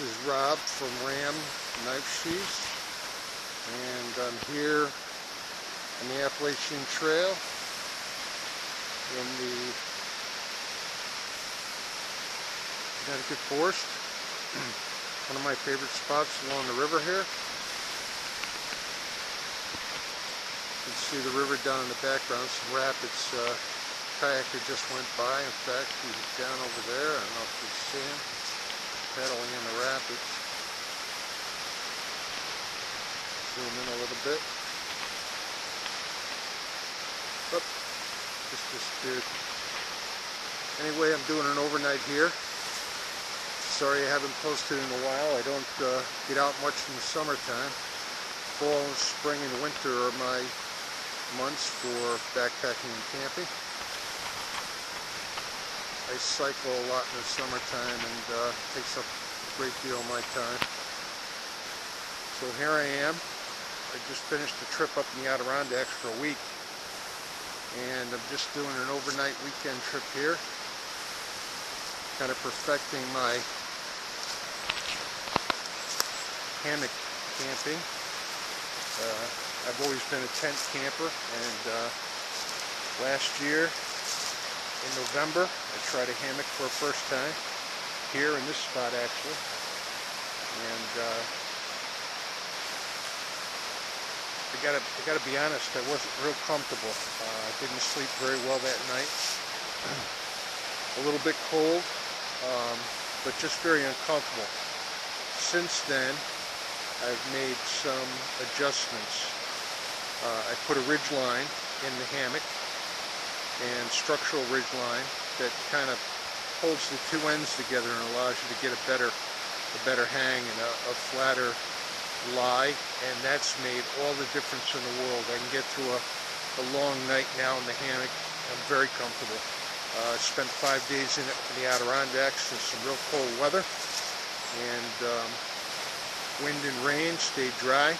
This is Rob from Ram Knife Sheaths, and I'm here on the Appalachian Trail in the Connecticut Forest. One of my favorite spots along the river here. You can see the river down in the background, some rapids. Kayaker just went by. In fact, he's down over there. I don't know if you can see him paddling in the rapids. Zoom in a little bit. Oop, just disappeared. Anyway, I'm doing an overnight here. Sorry I haven't posted in a while. I don't get out much in the summertime. Fall, spring, and winter are my months for backpacking and camping. I cycle a lot in the summertime, and takes up a great deal of my time. So here I am. I just finished a trip up in the Adirondacks for a week, and I'm just doing an overnight weekend trip here, kind of perfecting my hammock camping. I've always been a tent camper, and last year in November I tried a hammock for the first time here in this spot actually, and I gotta be honest, I wasn't real comfortable. Didn't sleep very well that night. A little bit cold, but just very uncomfortable. Since then I've made some adjustments. I put a ridge line in the hammock, and structural ridge line that kind of holds the two ends together and allows you to get a better hang and a flatter lie, and that's made all the difference in the world. I can get through a long night now in the hammock. I'm very comfortable. I spent 5 days in it in the Adirondacks in some real cold weather, and wind and rain, stayed dry.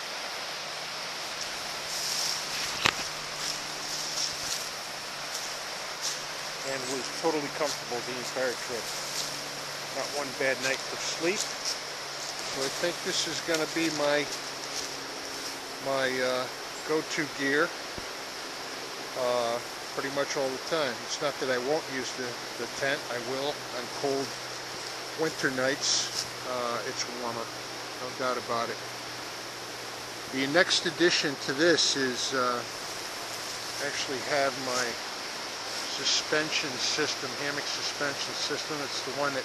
And was totally comfortable the entire trip. Not one bad night for sleep. So I think this is going to be my go-to gear pretty much all the time. It's not that I won't use the tent. I will on cold winter nights. It's warmer, no doubt about it. The next addition to this is actually have my suspension system, hammock suspension system. It's the one that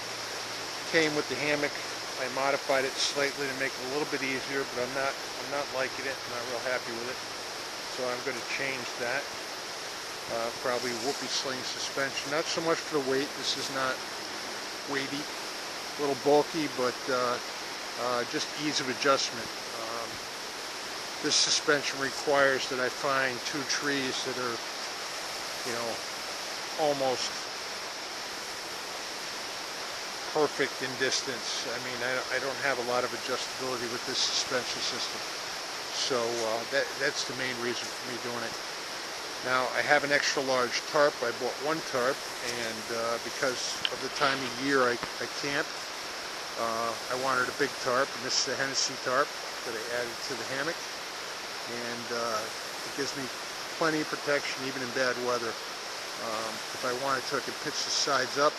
came with the hammock. I modified it slightly to make it a little bit easier, but I'm not liking it. I'm not real happy with it. So I'm going to change that. Probably whoopee sling suspension. Not so much for the weight. This is not weighty. A little bulky, but just ease of adjustment. This suspension requires that I find two trees that are, almost perfect in distance. I mean, I don't have a lot of adjustability with this suspension system. So that's the main reason for me doing it. Now, I have an extra large tarp. I bought one tarp, and because of the time of year I camp, I wanted a big tarp, and this is a Hennessy tarp that I added to the hammock, and it gives me plenty of protection even in bad weather. If I wanted to, I could pitch the sides up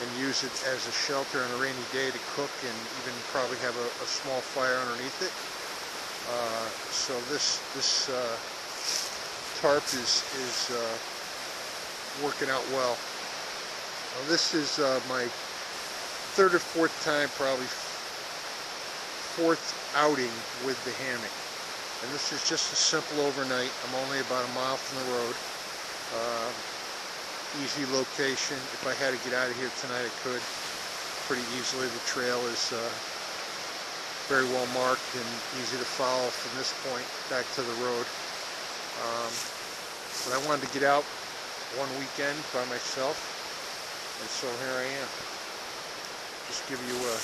and use it as a shelter on a rainy day to cook, and even probably have a small fire underneath it. So this tarp is working out well. Now, this is my third or fourth time, probably fourth outing with the hammock. And this is just a simple overnight. I'm only about a mile from the road. Easy location. If I had to get out of here tonight, I could pretty easily. The trail is very well marked and easy to follow from this point back to the road. But I wanted to get out one weekend by myself, and so here I am. Just give you a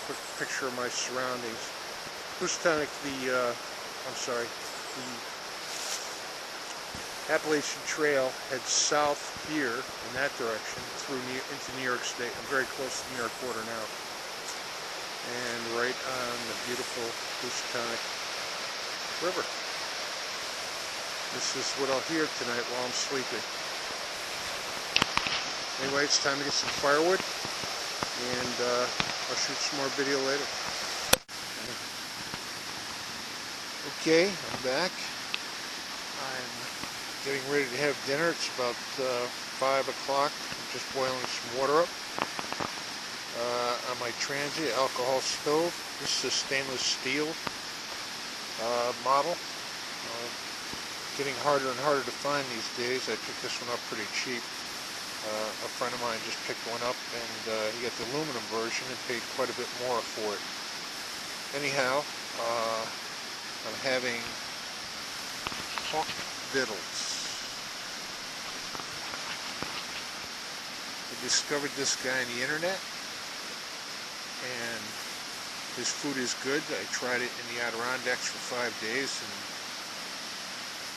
quick picture of my surroundings. Housatonic, the Appalachian Trail heads south here in that direction through into New York State. I'm very close to the New York border now. and right on the beautiful Housatonic River. This is what I'll hear tonight while I'm sleeping. Anyway, it's time to get some firewood, and I'll shoot some more video later. Okay, I'm back. I'm getting ready to have dinner. It's about 5 o'clock. I'm just boiling some water up on my Transient alcohol stove. This is a stainless steel model. Getting harder and harder to find these days. I picked this one up pretty cheap. A friend of mine just picked one up, and he got the aluminum version and paid quite a bit more for it. Anyhow, I'm having hawk vittles. I discovered this guy on the internet, and his food is good. I tried it in the Adirondacks for 5 days, and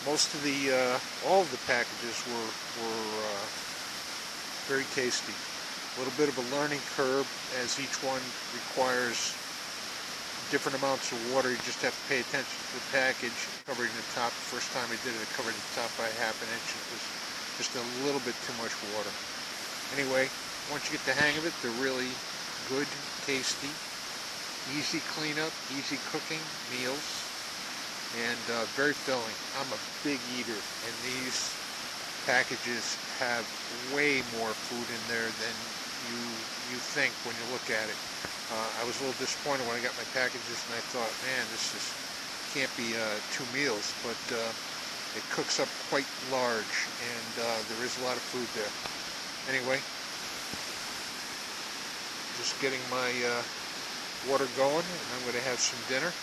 most of all of the packages were very tasty. A little bit of a learning curve, as each one requires different amounts of water. You just have to pay attention to the package. Covering the top, the first time I did it, I covered the top by ½ inch. It was just a little bit too much water. Anyway, once you get the hang of it, they're really good, tasty, easy cleanup, easy cooking meals, and very filling. I'm a big eater, and these packages have way more food in there than you think when you look at it. I was a little disappointed when I got my packages, and I thought, man, this can't be 2 meals, but it cooks up quite large, and there is a lot of food there. Anyway, just getting my water going, and I'm going to have some dinner.